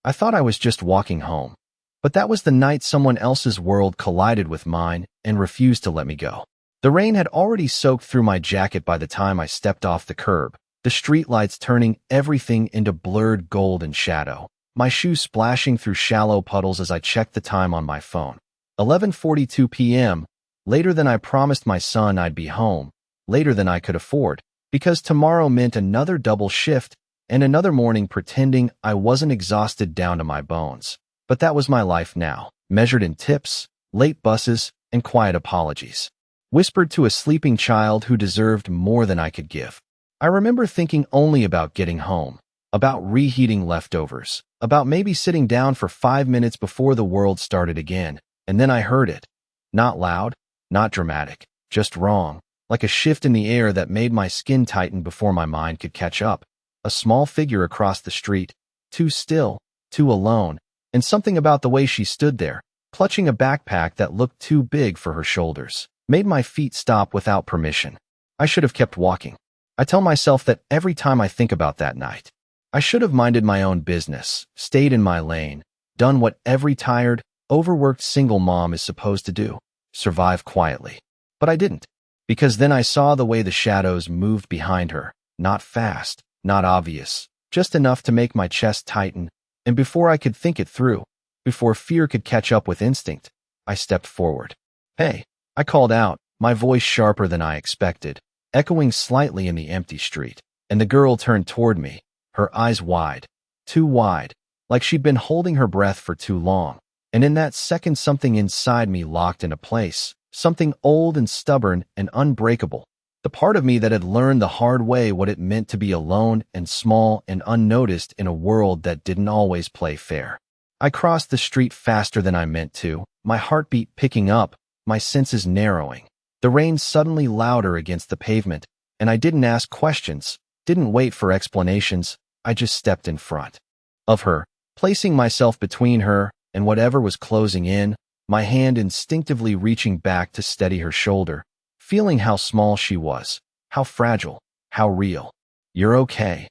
I thought I was just walking home. But that was the night someone else's world collided with mine and refused to let me go. The rain had already soaked through my jacket by the time I stepped off the curb, the streetlights turning everything into blurred gold and shadow, my shoes splashing through shallow puddles as I checked the time on my phone. 11:42 p.m., later than I promised my son I'd be home, later than I could afford, because tomorrow meant another double shift and another morning pretending I wasn't exhausted down to my bones. But that was my life now, measured in tips, late buses, and quiet apologies, whispered to a sleeping child who deserved more than I could give. I remember thinking only about getting home, about reheating leftovers, about maybe sitting down for 5 minutes before the world started again, and then I heard it. Not loud, not dramatic, just wrong, like a shift in the air that made my skin tighten before my mind could catch up. A small figure across the street, too still, too alone, and something about the way she stood there, clutching a backpack that looked too big for her shoulders, made my feet stop without permission. I should have kept walking. I tell myself that every time I think about that night. I should have minded my own business, stayed in my lane, done what every tired, overworked single mom is supposed to do, survive quietly. But I didn't, because then I saw the way the shadows moved behind her, not fast, not obvious, just enough to make my chest tighten, and before I could think it through, before fear could catch up with instinct, I stepped forward. "Hey," I called out, my voice sharper than I expected, echoing slightly in the empty street, and the girl turned toward me, her eyes wide, too wide, like she'd been holding her breath for too long. And in that second something inside me locked into place, something old and stubborn and unbreakable, the part of me that had learned the hard way what it meant to be alone and small and unnoticed in a world that didn't always play fair. I crossed the street faster than I meant to, my heartbeat picking up, my senses narrowing. The rain suddenly louder against the pavement, and I didn't ask questions, didn't wait for explanations, I just stepped in front of her, placing myself between her and whatever was closing in, my hand instinctively reaching back to steady her shoulder, feeling how small she was, how fragile, how real. "You're okay,"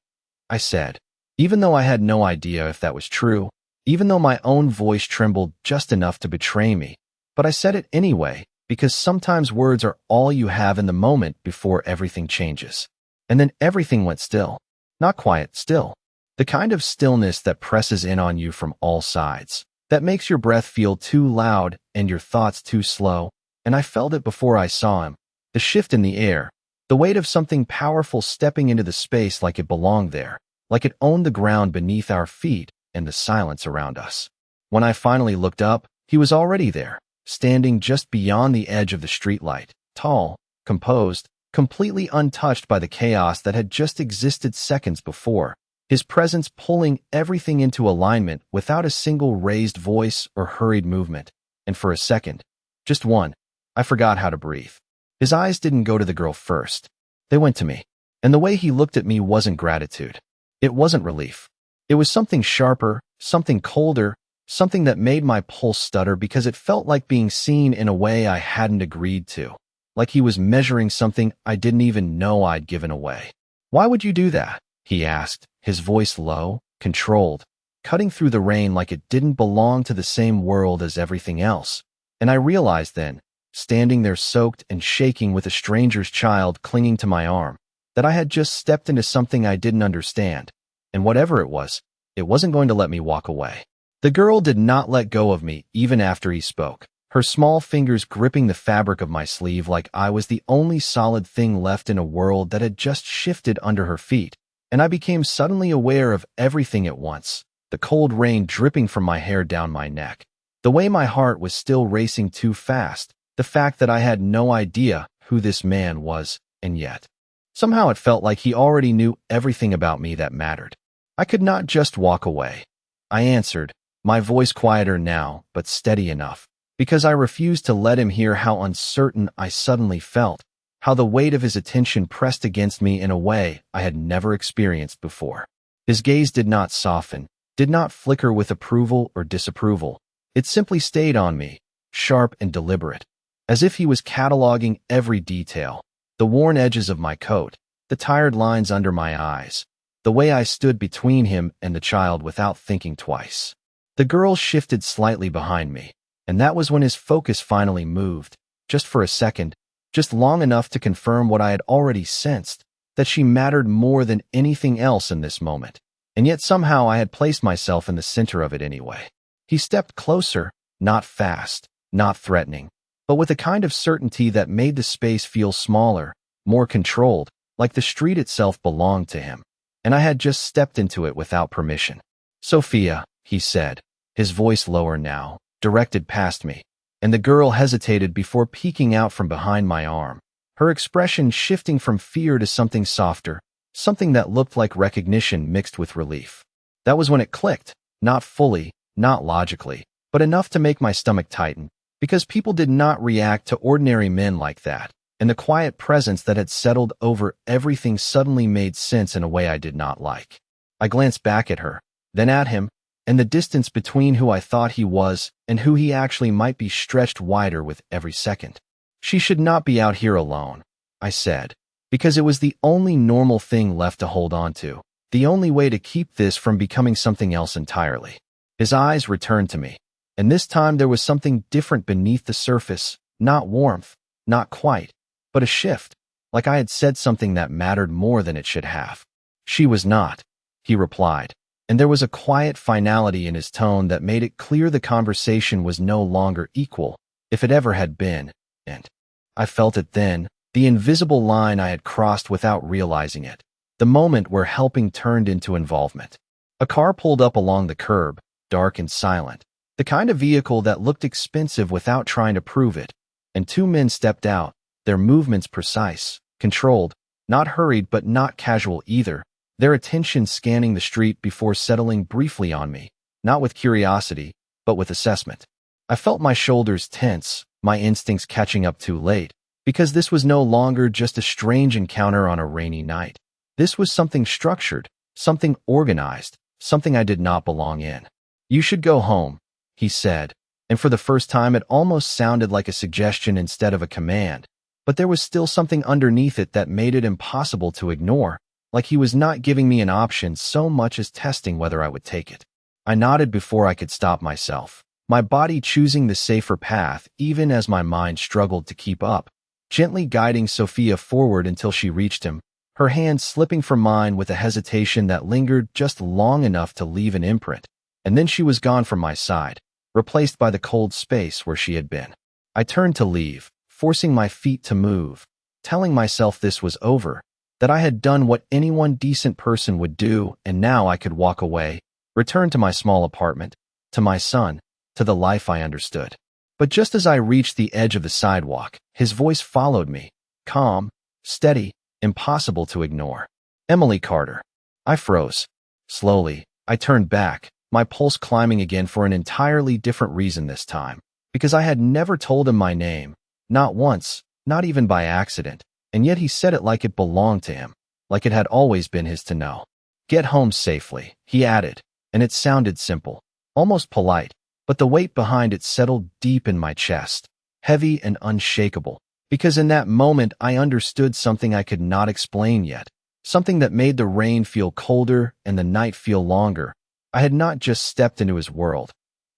I said, even though I had no idea if that was true, even though my own voice trembled just enough to betray me. But I said it anyway, because sometimes words are all you have in the moment before everything changes. And then everything went still. Not quiet, still. The kind of stillness that presses in on you from all sides, that makes your breath feel too loud and your thoughts too slow. And I felt it before I saw him. The shift in the air, the weight of something powerful stepping into the space like it belonged there, like it owned the ground beneath our feet and the silence around us. When I finally looked up, he was already there, standing just beyond the edge of the streetlight, tall, composed, completely untouched by the chaos that had just existed seconds before, his presence pulling everything into alignment without a single raised voice or hurried movement. And for a second, just one, I forgot how to breathe. His eyes didn't go to the girl first. They went to me. And the way he looked at me wasn't gratitude. It wasn't relief. It was something sharper, something colder, something that made my pulse stutter because it felt like being seen in a way I hadn't agreed to, like he was measuring something I didn't even know I'd given away. "Why would you do that?" he asked, his voice low, controlled, cutting through the rain like it didn't belong to the same world as everything else. And I realized then, standing there soaked and shaking with a stranger's child clinging to my arm, that I had just stepped into something I didn't understand, and whatever it wasn't going to let me walk away. The girl did not let go of me even after he spoke, her small fingers gripping the fabric of my sleeve like I was the only solid thing left in a world that had just shifted under her feet, and I became suddenly aware of everything at once, the cold rain dripping from my hair down my neck, the way my heart was still racing too fast, the fact that I had no idea who this man was, and yet, somehow it felt like he already knew everything about me that mattered. I could not just walk away. I answered, my voice quieter now, but steady enough, because I refused to let him hear how uncertain I suddenly felt, how the weight of his attention pressed against me in a way I had never experienced before. His gaze did not soften, did not flicker with approval or disapproval. It simply stayed on me, sharp and deliberate, as if he was cataloging every detail, the worn edges of my coat, the tired lines under my eyes, the way I stood between him and the child without thinking twice. The girl shifted slightly behind me, and that was when his focus finally moved, just for a second, just long enough to confirm what I had already sensed, that she mattered more than anything else in this moment. And yet somehow I had placed myself in the center of it anyway. He stepped closer, not fast, not threatening, but with a kind of certainty that made the space feel smaller, more controlled, like the street itself belonged to him, and I had just stepped into it without permission. "Sophia," he said, his voice lower now, directed past me, and the girl hesitated before peeking out from behind my arm, her expression shifting from fear to something softer, something that looked like recognition mixed with relief. That was when it clicked, not fully, not logically, but enough to make my stomach tighten, because people did not react to ordinary men like that, and the quiet presence that had settled over everything suddenly made sense in a way I did not like. I glanced back at her, then at him, and the distance between who I thought he was and who he actually might be stretched wider with every second. "She should not be out here alone," I said, because it was the only normal thing left to hold on to, the only way to keep this from becoming something else entirely. His eyes returned to me, and this time there was something different beneath the surface, not warmth, not quite, but a shift, like I had said something that mattered more than it should have. "She was not," he replied, and there was a quiet finality in his tone that made it clear the conversation was no longer equal, if it ever had been, and I felt it then, the invisible line I had crossed without realizing it, the moment where helping turned into involvement. A car pulled up along the curb, dark and silent, the kind of vehicle that looked expensive without trying to prove it, and two men stepped out, their movements precise, controlled, not hurried but not casual either, their attention scanning the street before settling briefly on me, not with curiosity, but with assessment. I felt my shoulders tense, my instincts catching up too late, because this was no longer just a strange encounter on a rainy night. This was something structured, something organized, something I did not belong in. "You should go home," he said, and for the first time it almost sounded like a suggestion instead of a command, but there was still something underneath it that made it impossible to ignore, like he was not giving me an option so much as testing whether I would take it. I nodded before I could stop myself, my body choosing the safer path even as my mind struggled to keep up, gently guiding Sophia forward until she reached him, her hand slipping from mine with a hesitation that lingered just long enough to leave an imprint, and then she was gone from my side, replaced by the cold space where she had been. I turned to leave, forcing my feet to move, telling myself this was over, that I had done what anyone decent person would do, and now I could walk away, return to my small apartment, to my son, to the life I understood. But just as I reached the edge of the sidewalk, his voice followed me, calm, steady, impossible to ignore. "Emily Carter." I froze. Slowly, I turned back, my pulse climbing again for an entirely different reason this time, because I had never told him my name, not once, not even by accident, and yet he said it like it belonged to him, like it had always been his to know. "Get home safely," he added, and it sounded simple, almost polite, but the weight behind it settled deep in my chest, heavy and unshakable, because in that moment I understood something I could not explain yet, something that made the rain feel colder and the night feel longer. I had not just stepped into his world.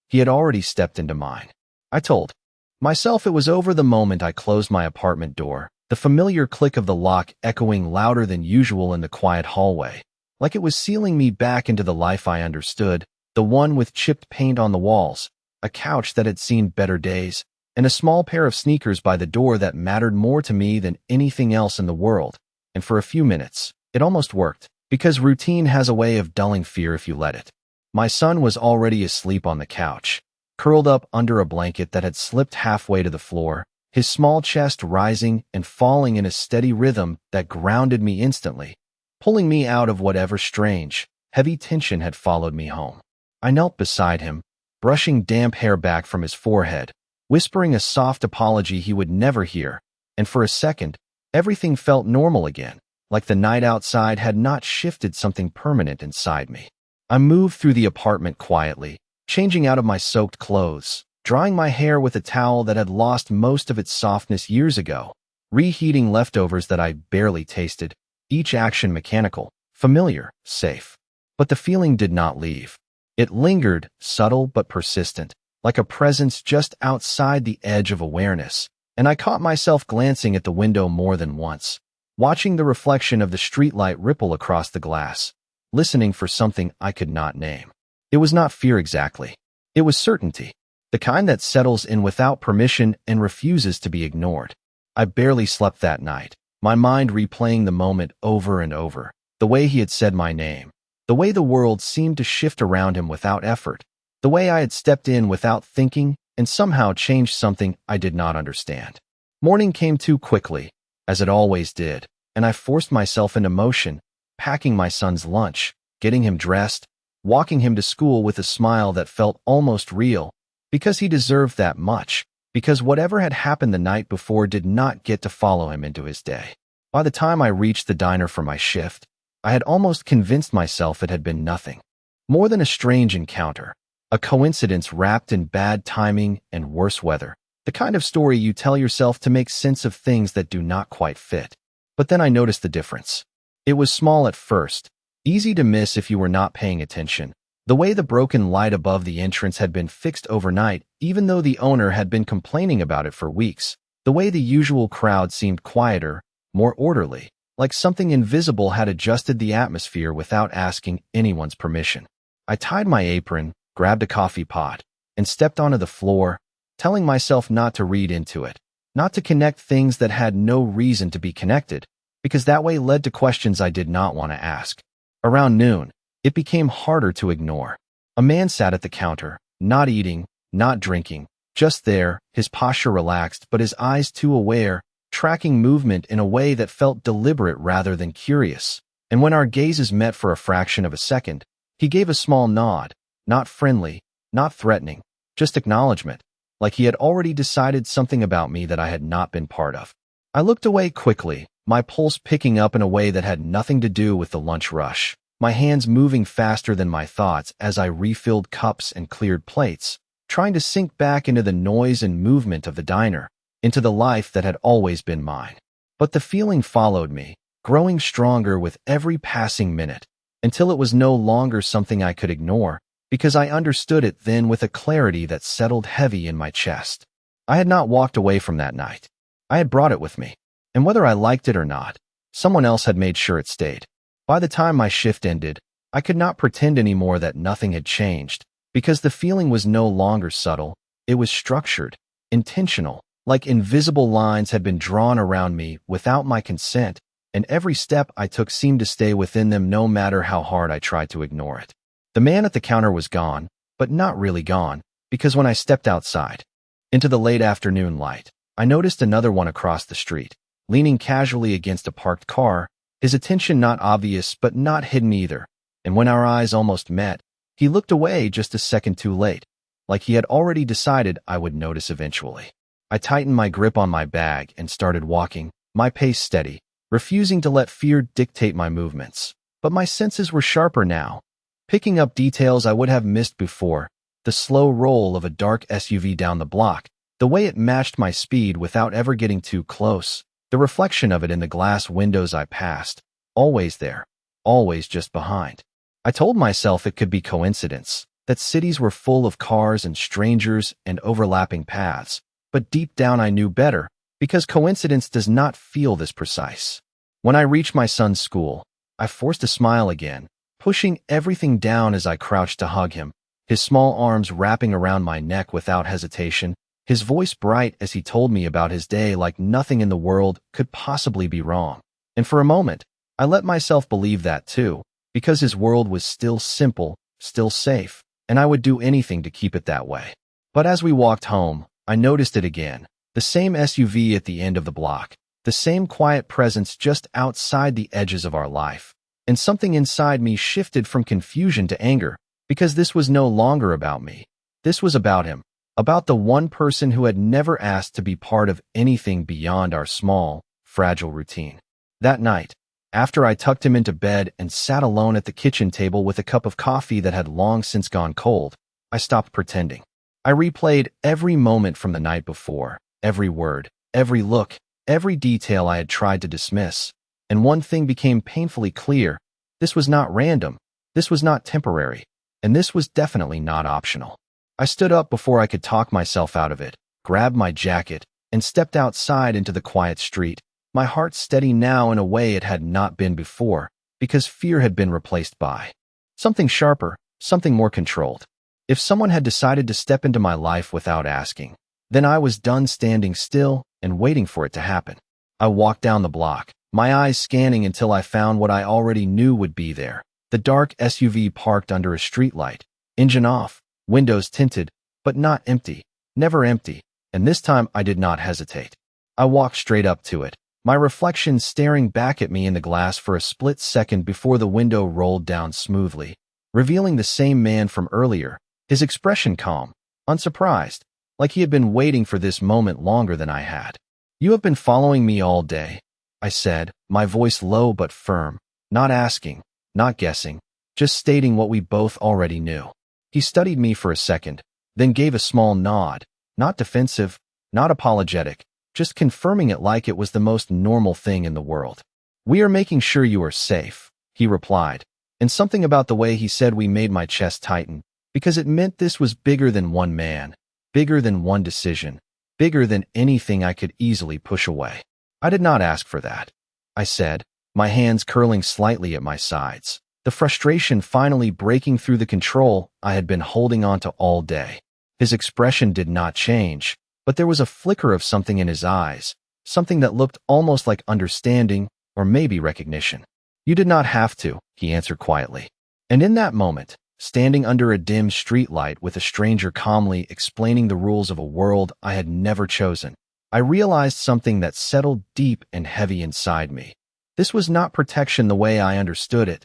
He had already stepped into mine. I told myself it was over the moment I closed my apartment door, the familiar click of the lock echoing louder than usual in the quiet hallway, like it was sealing me back into the life I understood, the one with chipped paint on the walls, a couch that had seen better days, and a small pair of sneakers by the door that mattered more to me than anything else in the world. And for a few minutes, it almost worked, because routine has a way of dulling fear if you let it. My son was already asleep on the couch, curled up under a blanket that had slipped halfway to the floor, his small chest rising and falling in a steady rhythm that grounded me instantly, pulling me out of whatever strange, heavy tension had followed me home. I knelt beside him, brushing damp hair back from his forehead, whispering a soft apology he would never hear, and for a second, everything felt normal again, like the night outside had not shifted something permanent inside me. I moved through the apartment quietly, changing out of my soaked clothes, drying my hair with a towel that had lost most of its softness years ago, reheating leftovers that I barely tasted, each action mechanical, Familiar, safe. But the feeling did not leave. It lingered, subtle but persistent, like a presence just outside the edge of awareness, and I caught myself glancing at the window more than once, watching the reflection of the streetlight ripple across the glass, listening for something I could not name. It was not fear exactly. It was certainty, the kind that settles in without permission and refuses to be ignored. I barely slept that night, my mind replaying the moment over and over, the way he had said my name, the way the world seemed to shift around him without effort, the way I had stepped in without thinking and somehow changed something I did not understand. Morning came too quickly, as it always did, and I forced myself into motion, packing my son's lunch, getting him dressed, walking him to school with a smile that felt almost real, because he deserved that much, because whatever had happened the night before did not get to follow him into his day. By the time I reached the diner for my shift, I had almost convinced myself it had been nothing more than a strange encounter, a coincidence wrapped in bad timing and worse weather, the kind of story you tell yourself to make sense of things that do not quite fit. But then I noticed the difference. It was small at first, easy to miss if you were not paying attention. The way the broken light above the entrance had been fixed overnight, even though the owner had been complaining about it for weeks. The way the usual crowd seemed quieter, more orderly, like something invisible had adjusted the atmosphere without asking anyone's permission. I tied my apron, grabbed a coffee pot, and stepped onto the floor, telling myself not to read into it, not to connect things that had no reason to be connected, because that way led to questions I did not want to ask. Around noon, it became harder to ignore. A man sat at the counter, not eating, not drinking, just there, his posture relaxed but his eyes too aware, tracking movement in a way that felt deliberate rather than curious. And when our gazes met for a fraction of a second, he gave a small nod, not friendly, not threatening, just acknowledgement, like he had already decided something about me that I had not been part of. I looked away quickly, my pulse picking up in a way that had nothing to do with the lunch rush, my hands moving faster than my thoughts as I refilled cups and cleared plates, trying to sink back into the noise and movement of the diner, into the life that had always been mine. But the feeling followed me, growing stronger with every passing minute, until it was no longer something I could ignore, because I understood it then with a clarity that settled heavy in my chest. I had not walked away from that night. I had brought it with me, and whether I liked it or not, someone else had made sure it stayed. By the time my shift ended, I could not pretend anymore that nothing had changed, because the feeling was no longer subtle, it was structured, intentional, like invisible lines had been drawn around me without my consent, and every step I took seemed to stay within them no matter how hard I tried to ignore it. The man at the counter was gone, but not really gone, because when I stepped outside, into the late afternoon light, I noticed another one across the street, leaning casually against a parked car, his attention not obvious but not hidden either, and when our eyes almost met, he looked away just a second too late, like he had already decided I would notice eventually. I tightened my grip on my bag and started walking, my pace steady, refusing to let fear dictate my movements. But my senses were sharper now, picking up details I would have missed before, the slow roll of a dark SUV down the block, the way it matched my speed without ever getting too close, the reflection of it in the glass windows I passed, always there, always just behind. I told myself it could be coincidence, that cities were full of cars and strangers and overlapping paths, but deep down I knew better, because coincidence does not feel this precise. When I reached my son's school, I forced a smile again, pushing everything down as I crouched to hug him, his small arms wrapping around my neck without hesitation, his voice bright as he told me about his day like nothing in the world could possibly be wrong. And for a moment, I let myself believe that too, because his world was still simple, still safe, and I would do anything to keep it that way. But as we walked home, I noticed it again, the same SUV at the end of the block, the same quiet presence just outside the edges of our life. And something inside me shifted from confusion to anger, because this was no longer about me. This was about him, about the one person who had never asked to be part of anything beyond our small, fragile routine. That night, after I tucked him into bed and sat alone at the kitchen table with a cup of coffee that had long since gone cold, I stopped pretending. I replayed every moment from the night before, every word, every look, every detail I had tried to dismiss, and one thing became painfully clear. This was not random. This was not temporary. And this was definitely not optional. I stood up before I could talk myself out of it, grabbed my jacket, and stepped outside into the quiet street, my heart steady now in a way it had not been before, because fear had been replaced by something sharper, something more controlled. If someone had decided to step into my life without asking, then I was done standing still and waiting for it to happen. I walked down the block, my eyes scanning until I found what I already knew would be there. The dark SUV parked under a streetlight, engine off, windows tinted, but not empty, never empty, and this time I did not hesitate. I walked straight up to it, my reflection staring back at me in the glass for a split second before the window rolled down smoothly, revealing the same man from earlier, his expression calm, unsurprised, like he had been waiting for this moment longer than I had. "You have been following me all day," I said, my voice low but firm, not asking, not guessing, just stating what we both already knew. He studied me for a second, then gave a small nod, not defensive, not apologetic, just confirming it like it was the most normal thing in the world. "We are making sure you are safe," he replied, and something about the way he said we made my chest tighten, because it meant this was bigger than one man, bigger than one decision, bigger than anything I could easily push away. "I did not ask for that," I said, my hands curling slightly at my sides, the frustration finally breaking through the control I had been holding on to all day. His expression did not change, but there was a flicker of something in his eyes, something that looked almost like understanding or maybe recognition. "You did not have to," he answered quietly. And in that moment, standing under a dim streetlight with a stranger calmly explaining the rules of a world I had never chosen, I realized something that settled deep and heavy inside me. This was not protection the way I understood it.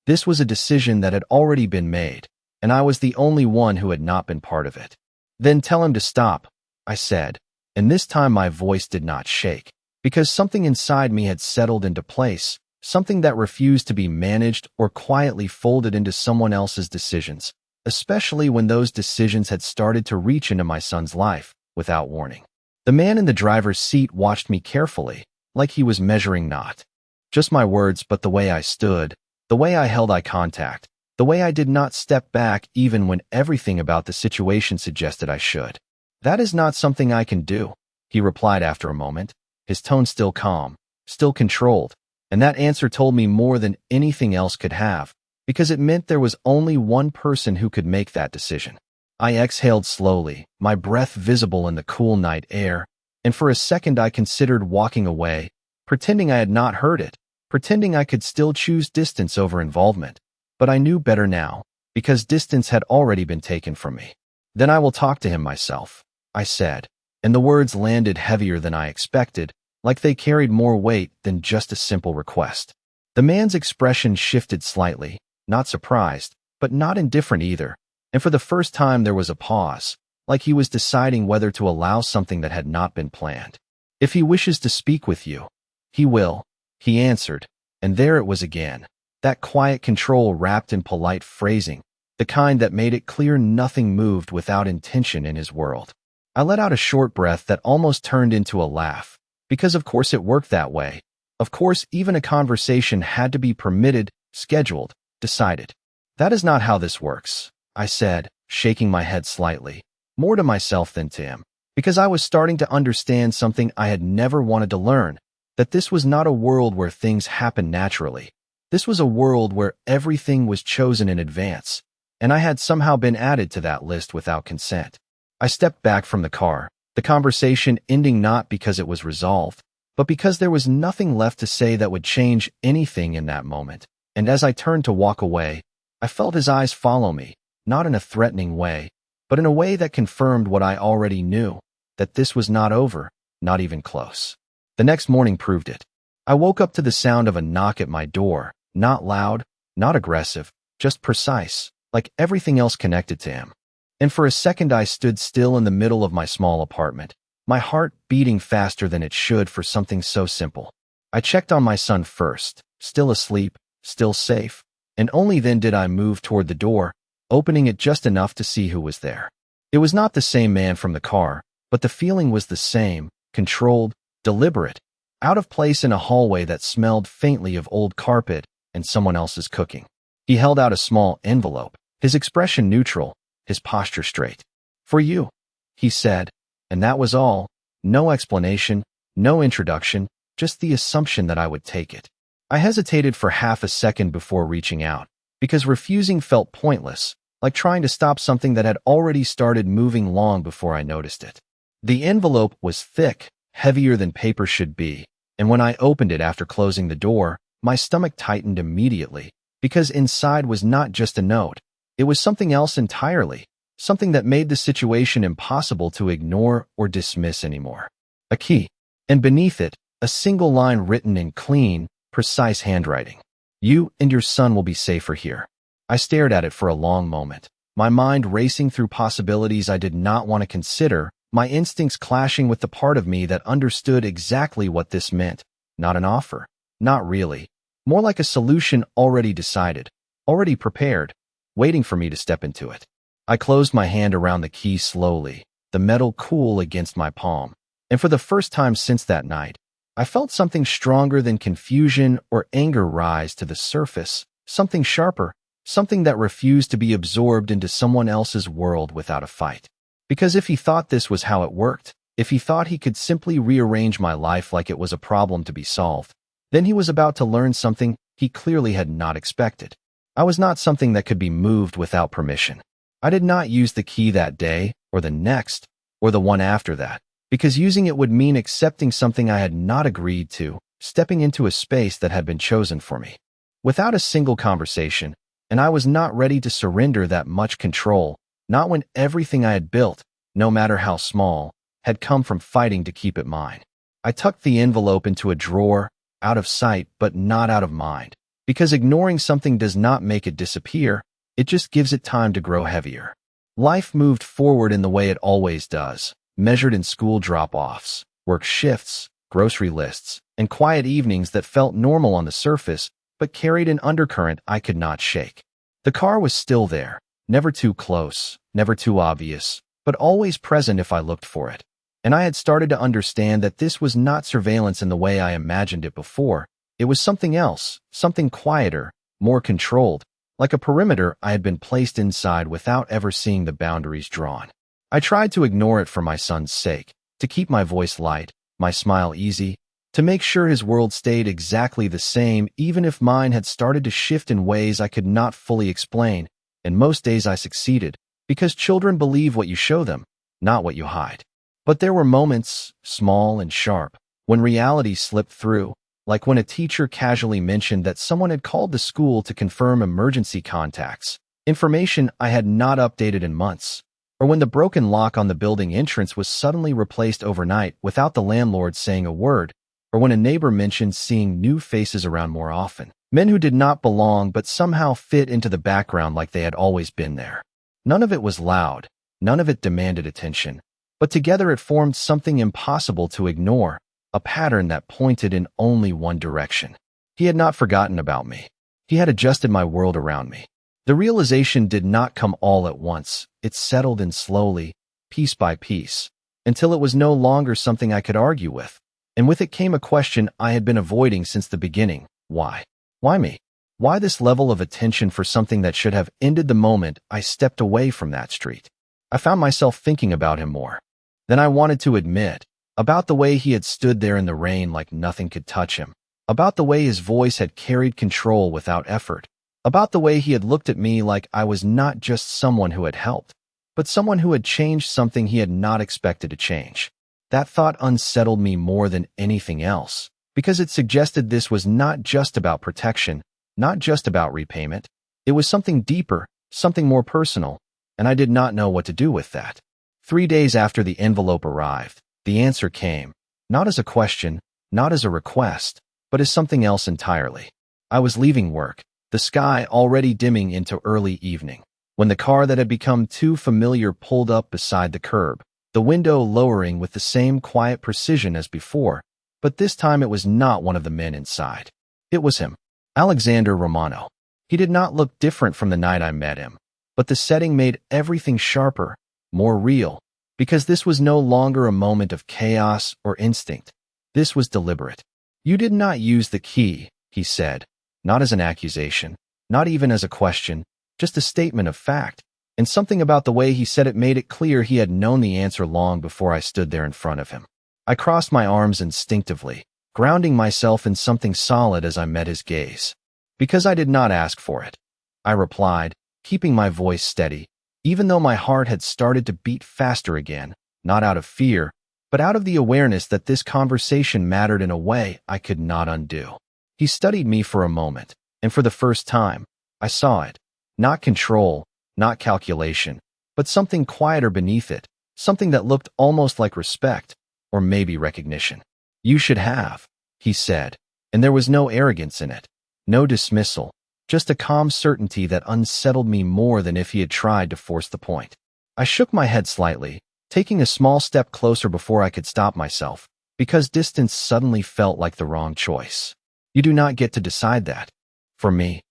This was a decision that had already been made, and I was the only one who had not been part of it. "Then tell him to stop," I said, and this time my voice did not shake, because something inside me had settled into place, something that refused to be managed or quietly folded into someone else's decisions, especially when those decisions had started to reach into my son's life without warning. The man in the driver's seat watched me carefully, like he was measuring not just my words but the way I stood, the way I held eye contact, the way I did not step back even when everything about the situation suggested I should. "That is not something I can do," he replied after a moment, his tone still calm, still controlled, and that answer told me more than anything else could have, because it meant there was only one person who could make that decision. I exhaled slowly, my breath visible in the cool night air, and for a second I considered walking away, pretending I had not heard it, pretending I could still choose distance over involvement. But I knew better now, because distance had already been taken from me. "Then I will talk to him myself," I said, and the words landed heavier than I expected, like they carried more weight than just a simple request. The man's expression shifted slightly, not surprised, but not indifferent either, and for the first time there was a pause, like he was deciding whether to allow something that had not been planned. "If he wishes to speak with you, he will," he answered, and there it was again, that quiet control wrapped in polite phrasing, the kind that made it clear nothing moved without intention in his world. I let out a short breath that almost turned into a laugh, because of course it worked that way. Of course even a conversation had to be permitted, scheduled, decided. "That is not how this works," I said, shaking my head slightly, more to myself than to him, because I was starting to understand something I had never wanted to learn, that this was not a world where things happen naturally. This was a world where everything was chosen in advance, and I had somehow been added to that list without consent. I stepped back from the car, the conversation ending not because it was resolved, but because there was nothing left to say that would change anything in that moment. And as I turned to walk away, I felt his eyes follow me, not in a threatening way, but in a way that confirmed what I already knew, that this was not over, not even close. The next morning proved it. I woke up to the sound of a knock at my door, not loud, not aggressive, just precise, like everything else connected to him. And for a second I stood still in the middle of my small apartment, my heart beating faster than it should for something so simple. I checked on my son first, still asleep, still safe, and only then did I move toward the door, opening it just enough to see who was there. It was not the same man from the car, but the feeling was the same, controlled, deliberate, out of place in a hallway that smelled faintly of old carpet and someone else's cooking. He held out a small envelope, his expression neutral, his posture straight. "For you," he said, and that was all. No explanation, no introduction, just the assumption that I would take it. I hesitated for half a second before reaching out, because refusing felt pointless, like trying to stop something that had already started moving long before I noticed it. The envelope was thick, heavier than paper should be, and when I opened it after closing the door, my stomach tightened immediately, because inside was not just a note. It was something else entirely, something that made the situation impossible to ignore or dismiss anymore. A key, and beneath it, a single line written in clean, precise handwriting. "You and your son will be safer here." I stared at it for a long moment, my mind racing through possibilities I did not want to consider, my instincts clashing with the part of me that understood exactly what this meant. Not an offer. Not really. More like a solution already decided, already prepared, waiting for me to step into it. I closed my hand around the key slowly, the metal cool against my palm, and for the first time since that night, I felt something stronger than confusion or anger rise to the surface, something sharper, something that refused to be absorbed into someone else's world without a fight. Because if he thought this was how it worked, if he thought he could simply rearrange my life like it was a problem to be solved, then he was about to learn something he clearly had not expected. I was not something that could be moved without permission. I did not use the key that day, or the next, or the one after that, because using it would mean accepting something I had not agreed to, stepping into a space that had been chosen for me. Without a single conversation, and I was not ready to surrender that much control, not when everything I had built, no matter how small, had come from fighting to keep it mine. I tucked the envelope into a drawer, out of sight but not out of mind, because ignoring something does not make it disappear, it just gives it time to grow heavier. Life moved forward in the way it always does, measured in school drop-offs, work shifts, grocery lists, and quiet evenings that felt normal on the surface but carried an undercurrent I could not shake. The car was still there, never too close, never too obvious, but always present if I looked for it. And I had started to understand that this was not surveillance in the way I imagined it before. It was something else, something quieter, more controlled, like a perimeter I had been placed inside without ever seeing the boundaries drawn. I tried to ignore it for my son's sake, to keep my voice light, my smile easy, to make sure his world stayed exactly the same even if mine had started to shift in ways I could not fully explain, and most days I succeeded, because children believe what you show them, not what you hide. But there were moments, small and sharp, when reality slipped through, like when a teacher casually mentioned that someone had called the school to confirm emergency contacts, information I had not updated in months, or when the broken lock on the building entrance was suddenly replaced overnight without the landlord saying a word, or when a neighbor mentioned seeing new faces around more often, men who did not belong but somehow fit into the background like they had always been there. None of it was loud, none of it demanded attention, but together it formed something impossible to ignore, a pattern that pointed in only one direction. He had not forgotten about me. He had adjusted my world around me. The realization did not come all at once. It settled in slowly, piece by piece, until it was no longer something I could argue with. And with it came a question I had been avoiding since the beginning. Why? Why me? Why this level of attention for something that should have ended the moment I stepped away from that street? I found myself thinking about him more than I wanted to admit, about the way he had stood there in the rain like nothing could touch him, about the way his voice had carried control without effort, about the way he had looked at me like I was not just someone who had helped, but someone who had changed something he had not expected to change. That thought unsettled me more than anything else, because it suggested this was not just about protection, not just about repayment. It was something deeper, something more personal, and I did not know what to do with that. 3 days after the envelope arrived, the answer came, not as a question, not as a request, but as something else entirely. I was leaving work, the sky already dimming into early evening, when the car that had become too familiar pulled up beside the curb, the window lowering with the same quiet precision as before, but this time it was not one of the men inside. It was him, Alexander Romano. He did not look different from the night I met him, but the setting made everything sharper, more real, because this was no longer a moment of chaos or instinct. This was deliberate. "You did not use the key," he said, not as an accusation, not even as a question, just a statement of fact. And something about the way he said it made it clear he had known the answer long before I stood there in front of him. I crossed my arms instinctively, grounding myself in something solid as I met his gaze. Because I did not ask for it, I replied, keeping my voice steady, even though my heart had started to beat faster again, not out of fear, but out of the awareness that this conversation mattered in a way I could not undo. He studied me for a moment, and for the first time, I saw it. Not control, not calculation, but something quieter beneath it, something that looked almost like respect, or maybe recognition. You should have, he said, and there was no arrogance in it, no dismissal, just a calm certainty that unsettled me more than if he had tried to force the point. I shook my head slightly, taking a small step closer before I could stop myself, because distance suddenly felt like the wrong choice. You do not get to decide that. For me,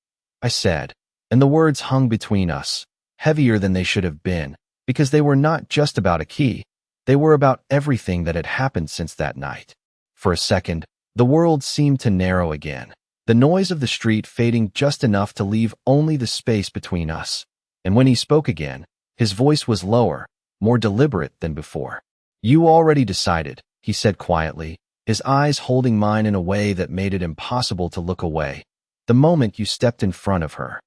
I said, and the words hung between us, heavier than they should have been, because they were not just about a key, they were about everything that had happened since that night. For a second, the world seemed to narrow again, the noise of the street fading just enough to leave only the space between us. And when he spoke again, his voice was lower, more deliberate than before. You already decided, he said quietly, his eyes holding mine in a way that made it impossible to look away, the moment you stepped in front of her.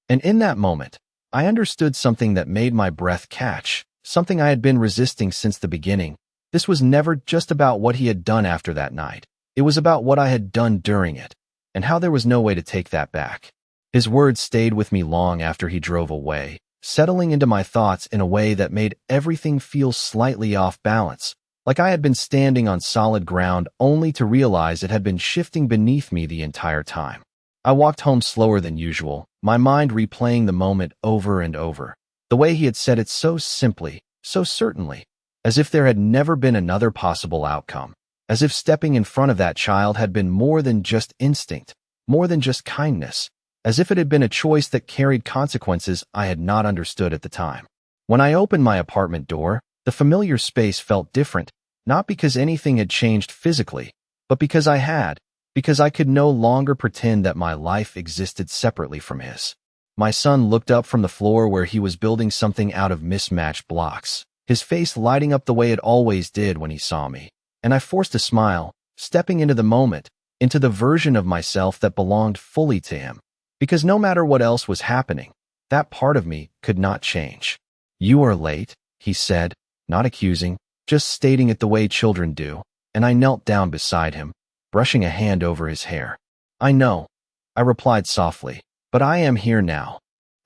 And in that moment, I understood something that made my breath catch, something I had been resisting since the beginning. This was never just about what he had done after that night. It was about what I had done during it, and how there was no way to take that back. His words stayed with me long after he drove away, settling into my thoughts in a way that made everything feel slightly off balance, like I had been standing on solid ground only to realize it had been shifting beneath me the entire time. I walked home slower than usual, my mind replaying the moment over and over, the way he had said it so simply, so certainly, as if there had never been another possible outcome, as if stepping in front of that child had been more than just instinct, more than just kindness, as if it had been a choice that carried consequences I had not understood at the time. When I opened my apartment door, the familiar space felt different, not because anything had changed physically, but because I could no longer pretend that my life existed separately from his. My son looked up from the floor where he was building something out of mismatched blocks, his face lighting up the way it always did when he saw me, and I forced a smile, stepping into the moment, into the version of myself that belonged fully to him, because no matter what else was happening, that part of me could not change. You are late, he said, not accusing, just stating it the way children do, and I knelt down beside him, brushing a hand over his hair. I know, I replied softly, but I am here now.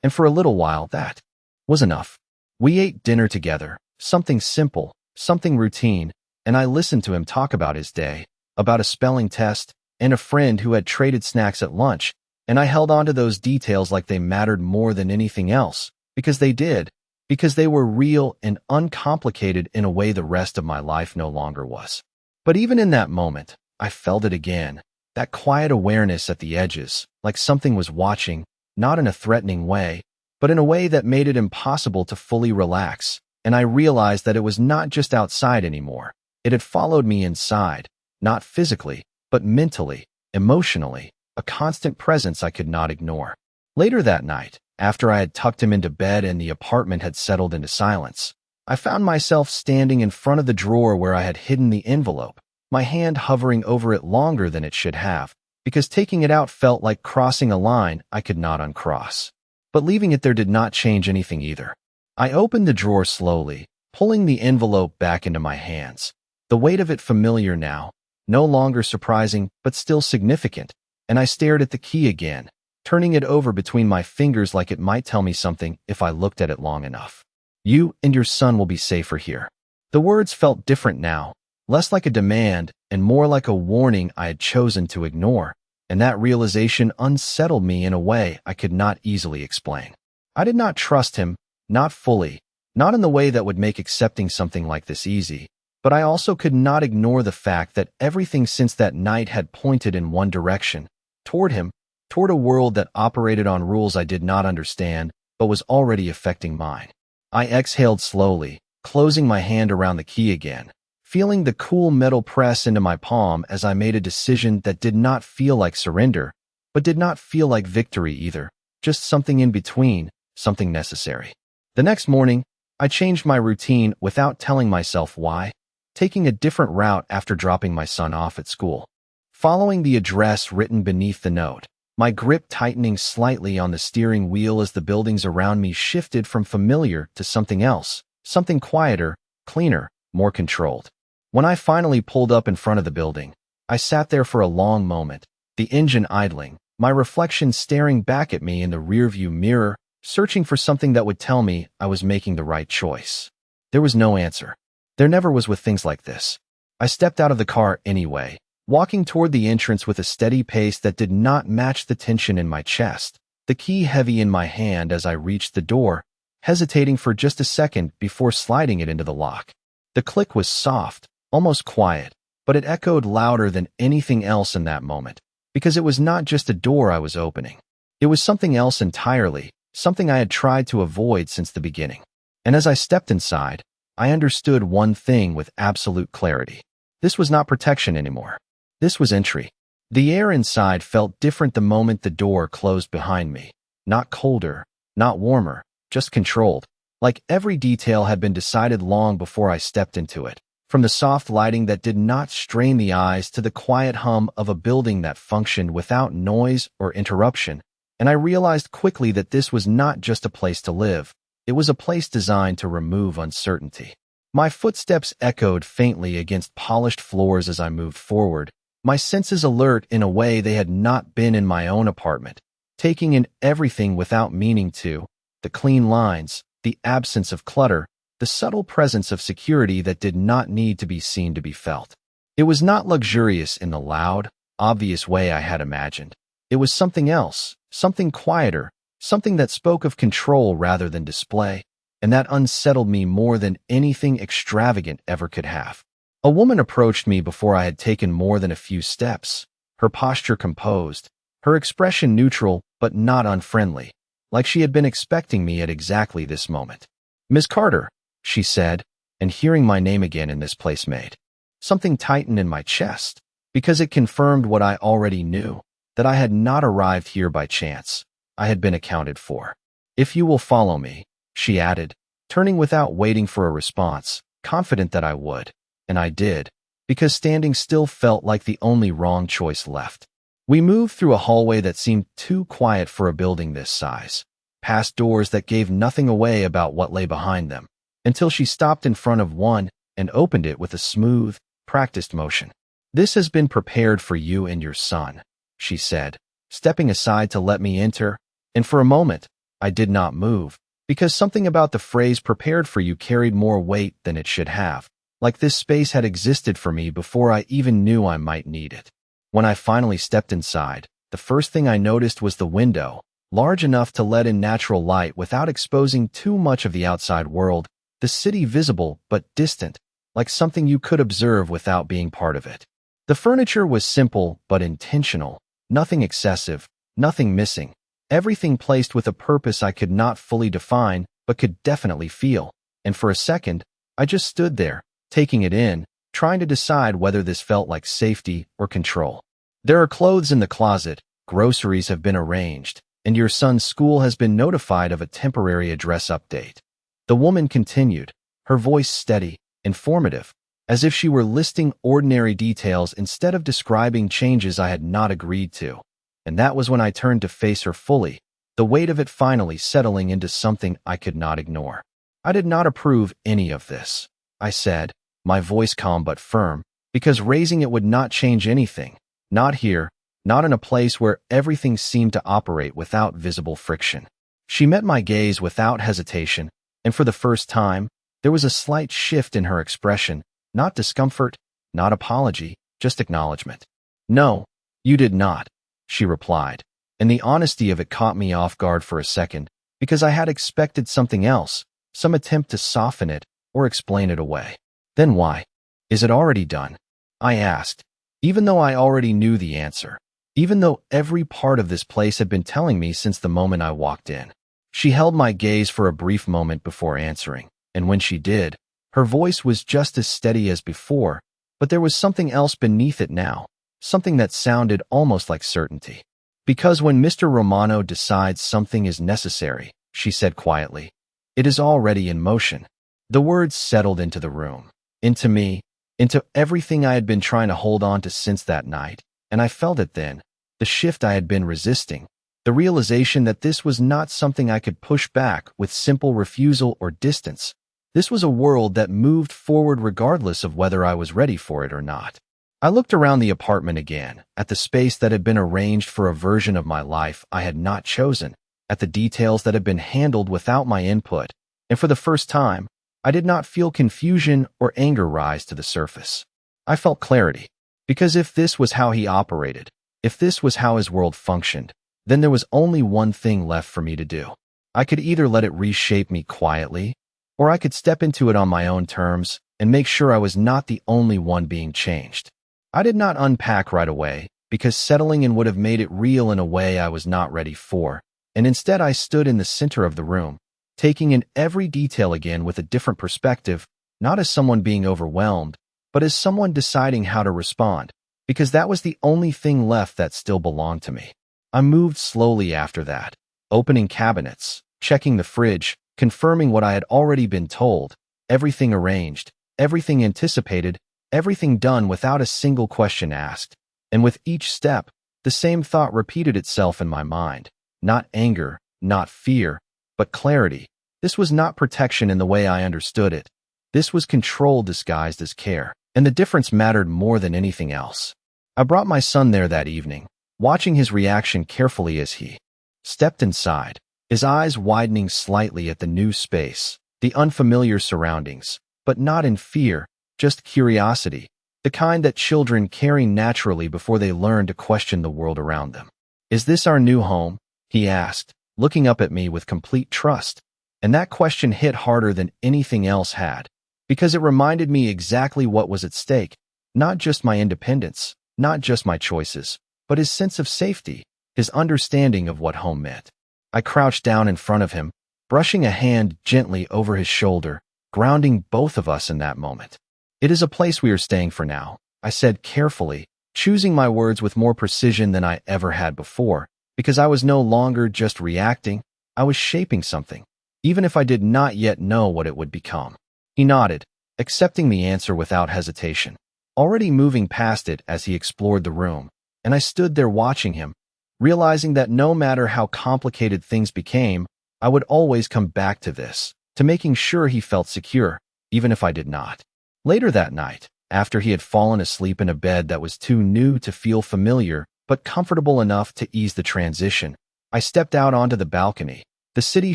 And for a little while that was enough. We ate dinner together, something simple, something routine, and I listened to him talk about his day, about a spelling test, and a friend who had traded snacks at lunch, and I held on to those details like they mattered more than anything else, because they did, because they were real and uncomplicated in a way the rest of my life no longer was. But even in that moment, I felt it again, that quiet awareness at the edges, like something was watching, not in a threatening way, but in a way that made it impossible to fully relax, and I realized that it was not just outside anymore. It had followed me inside, not physically, but mentally, emotionally, a constant presence I could not ignore. Later that night, after I had tucked him into bed and the apartment had settled into silence, I found myself standing in front of the drawer where I had hidden the envelope, my hand hovering over it longer than it should have, because taking it out felt like crossing a line I could not uncross. But leaving it there did not change anything either. I opened the drawer slowly, pulling the envelope back into my hands, the weight of it familiar now, no longer surprising but still significant, and I stared at the key again, turning it over between my fingers like it might tell me something if I looked at it long enough. You and your son will be safer here. The words felt different now, less like a demand and more like a warning I had chosen to ignore, and that realization unsettled me in a way I could not easily explain. I did not trust him, not fully, not in the way that would make accepting something like this easy, but I also could not ignore the fact that everything since that night had pointed in one direction, toward him, toward a world that operated on rules I did not understand, but was already affecting mine. I exhaled slowly, closing my hand around the key again, feeling the cool metal press into my palm as I made a decision that did not feel like surrender, but did not feel like victory either, just something in between, something necessary. The next morning, I changed my routine without telling myself why, taking a different route after dropping my son off at school. Following the address written beneath the note, my grip tightening slightly on the steering wheel as the buildings around me shifted from familiar to something else, something quieter, cleaner, more controlled. When I finally pulled up in front of the building, I sat there for a long moment, the engine idling, my reflection staring back at me in the rearview mirror, searching for something that would tell me I was making the right choice. There was no answer. There never was with things like this. I stepped out of the car anyway, walking toward the entrance with a steady pace that did not match the tension in my chest, the key heavy in my hand as I reached the door, hesitating for just a second before sliding it into the lock. The click was soft, almost quiet, but it echoed louder than anything else in that moment, because it was not just a door I was opening. It was something else entirely, something I had tried to avoid since the beginning. And as I stepped inside, I understood one thing with absolute clarity. This was not protection anymore. This was entry. The air inside felt different the moment the door closed behind me. Not colder, not warmer, just controlled, like every detail had been decided long before I stepped into it. From the soft lighting that did not strain the eyes to the quiet hum of a building that functioned without noise or interruption, and I realized quickly that this was not just a place to live. It was a place designed to remove uncertainty. My footsteps echoed faintly against polished floors as I moved forward, my senses alert in a way they had not been in my own apartment, taking in everything without meaning to, the clean lines, the absence of clutter, the subtle presence of security that did not need to be seen to be felt. It was not luxurious in the loud, obvious way I had imagined. It was something else, something quieter, something that spoke of control rather than display, and that unsettled me more than anything extravagant ever could have. A woman approached me before I had taken more than a few steps, her posture composed, her expression neutral but not unfriendly, like she had been expecting me at exactly this moment. "Miss Carter," she said, and hearing my name again in this place made something tighten in my chest, because it confirmed what I already knew, that I had not arrived here by chance. I had been accounted for. "If you will follow me," she added, turning without waiting for a response, confident that I would. And I did, because standing still felt like the only wrong choice left. We moved through a hallway that seemed too quiet for a building this size, past doors that gave nothing away about what lay behind them, until she stopped in front of one and opened it with a smooth, practiced motion. "This has been prepared for you and your son," she said, stepping aside to let me enter, and for a moment, I did not move, because something about the phrase "prepared for you" carried more weight than it should have, like this space had existed for me before I even knew I might need it. When I finally stepped inside, the first thing I noticed was the window, large enough to let in natural light without exposing too much of the outside world, the city visible but distant, like something you could observe without being part of it. The furniture was simple but intentional, nothing excessive, nothing missing, everything placed with a purpose I could not fully define but could definitely feel, and for a second, I just stood there, taking it in, trying to decide whether this felt like safety or control. "There are clothes in the closet, groceries have been arranged, and your son's school has been notified of a temporary address update," the woman continued, her voice steady, informative, as if she were listing ordinary details instead of describing changes I had not agreed to. And that was when I turned to face her fully, the weight of it finally settling into something I could not ignore. "I did not approve any of this," I said, my voice calm but firm, because raising it would not change anything. Not here, not in a place where everything seemed to operate without visible friction. She met my gaze without hesitation, and for the first time, there was a slight shift in her expression, not discomfort, not apology, just acknowledgement. "No, you did not," she replied, and the honesty of it caught me off guard for a second, because I had expected something else, some attempt to soften it or explain it away. "Then why? Is it already done?" I asked, even though I already knew the answer, even though every part of this place had been telling me since the moment I walked in. She held my gaze for a brief moment before answering, and when she did, her voice was just as steady as before, but there was something else beneath it now, something that sounded almost like certainty. Because when Mr. Romano decides something is necessary, she said quietly, it is already in motion. The words settled into the room, into me, into everything I had been trying to hold on to since that night, and I felt it then, the shift I had been resisting, the realization that this was not something I could push back with simple refusal or distance. This was a world that moved forward regardless of whether I was ready for it or not. I looked around the apartment again, at the space that had been arranged for a version of my life I had not chosen, at the details that had been handled without my input, and for the first time, I did not feel confusion or anger rise to the surface. I felt clarity, because if this was how he operated, if this was how his world functioned, then there was only one thing left for me to do. I could either let it reshape me quietly, or I could step into it on my own terms and make sure I was not the only one being changed. I did not unpack right away, because settling in would have made it real in a way I was not ready for, and instead I stood in the center of the room, taking in every detail again with a different perspective, not as someone being overwhelmed, but as someone deciding how to respond, because that was the only thing left that still belonged to me. I moved slowly after that, opening cabinets, checking the fridge, confirming what I had already been told, everything arranged, everything anticipated, everything done without a single question asked. And with each step, the same thought repeated itself in my mind. Not anger, not fear, but clarity. This was not protection in the way I understood it. This was control disguised as care, and the difference mattered more than anything else. I brought my son there that evening, watching his reaction carefully as he stepped inside, his eyes widening slightly at the new space, the unfamiliar surroundings, but not in fear, just curiosity, the kind that children carry naturally before they learn to question the world around them. Is this our new home? He asked, looking up at me with complete trust. And that question hit harder than anything else had, because it reminded me exactly what was at stake, not just my independence, not just my choices, but his sense of safety, his understanding of what home meant. I crouched down in front of him, brushing a hand gently over his shoulder, grounding both of us in that moment. It is a place we are staying for now, I said carefully, choosing my words with more precision than I ever had before, because I was no longer just reacting, I was shaping something, even if I did not yet know what it would become. He nodded, accepting the answer without hesitation, already moving past it as he explored the room, and I stood there watching him, realizing that no matter how complicated things became, I would always come back to this, to making sure he felt secure, even if I did not. Later that night, after he had fallen asleep in a bed that was too new to feel familiar, but comfortable enough to ease the transition, I stepped out onto the balcony, the city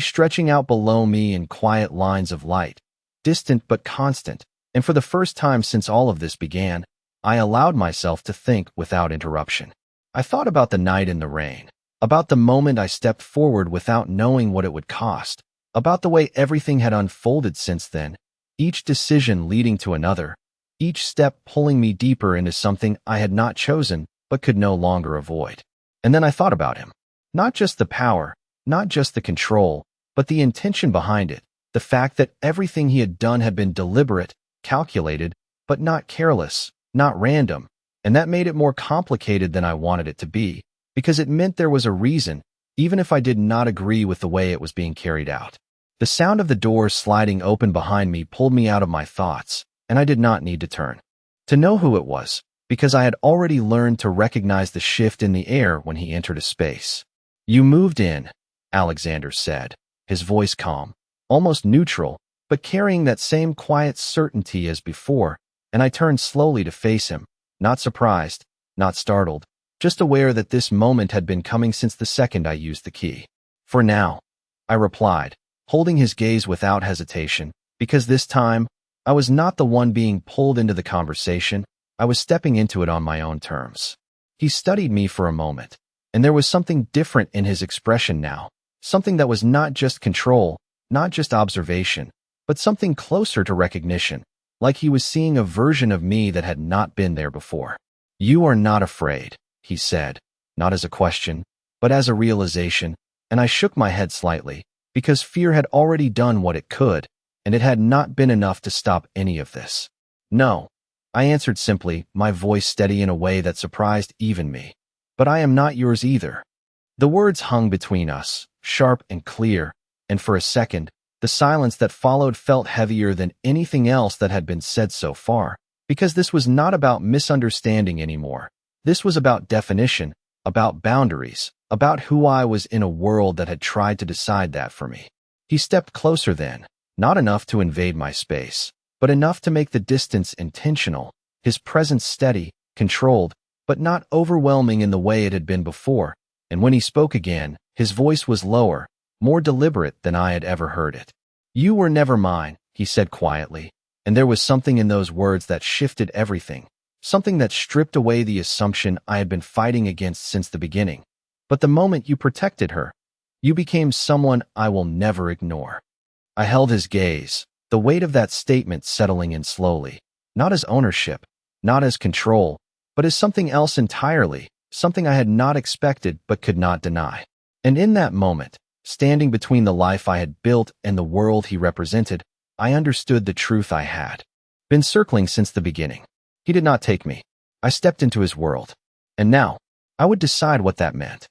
stretching out below me in quiet lines of light, distant but constant, and for the first time since all of this began, I allowed myself to think without interruption. I thought about the night in the rain, about the moment I stepped forward without knowing what it would cost, about the way everything had unfolded since then, each decision leading to another, each step pulling me deeper into something I had not chosen but could no longer avoid. And then I thought about him. Not just the power, not just the control, but the intention behind it, the fact that everything he had done had been deliberate, calculated, but not careless, not random, and that made it more complicated than I wanted it to be, because it meant there was a reason, even if I did not agree with the way it was being carried out. The sound of the door sliding open behind me pulled me out of my thoughts, and I did not need to turn to know who it was, because I had already learned to recognize the shift in the air when he entered a space. "You moved in," Alexander said, his voice calm, almost neutral, but carrying that same quiet certainty as before, and I turned slowly to face him, not surprised, not startled, just aware that this moment had been coming since the second I used the key. "For now," I replied, holding his gaze without hesitation, because this time, I was not the one being pulled into the conversation, I was stepping into it on my own terms. He studied me for a moment, and there was something different in his expression now, something that was not just control, not just observation, but something closer to recognition, like he was seeing a version of me that had not been there before. "You are not afraid," he said, not as a question, but as a realization, and I shook my head slightly, because fear had already done what it could, and it had not been enough to stop any of this. "No," I answered simply, my voice steady in a way that surprised even me. "But I am not yours either." The words hung between us, sharp and clear, and for a second, the silence that followed felt heavier than anything else that had been said so far, because this was not about misunderstanding anymore. This was about definition, about boundaries, about who I was in a world that had tried to decide that for me. He stepped closer then, not enough to invade my space, but enough to make the distance intentional, his presence steady, controlled, but not overwhelming in the way it had been before, and when he spoke again, his voice was lower, more deliberate than I had ever heard it. "You were never mine," he said quietly, and there was something in those words that shifted everything, something that stripped away the assumption I had been fighting against since the beginning. "But the moment you protected her, you became someone I will never ignore." I held his gaze, the weight of that statement settling in slowly, not as ownership, not as control, but as something else entirely, something I had not expected but could not deny. And in that moment, standing between the life I had built and the world he represented, I understood the truth I had been circling since the beginning. He did not take me. I stepped into his world. And now, I would decide what that meant.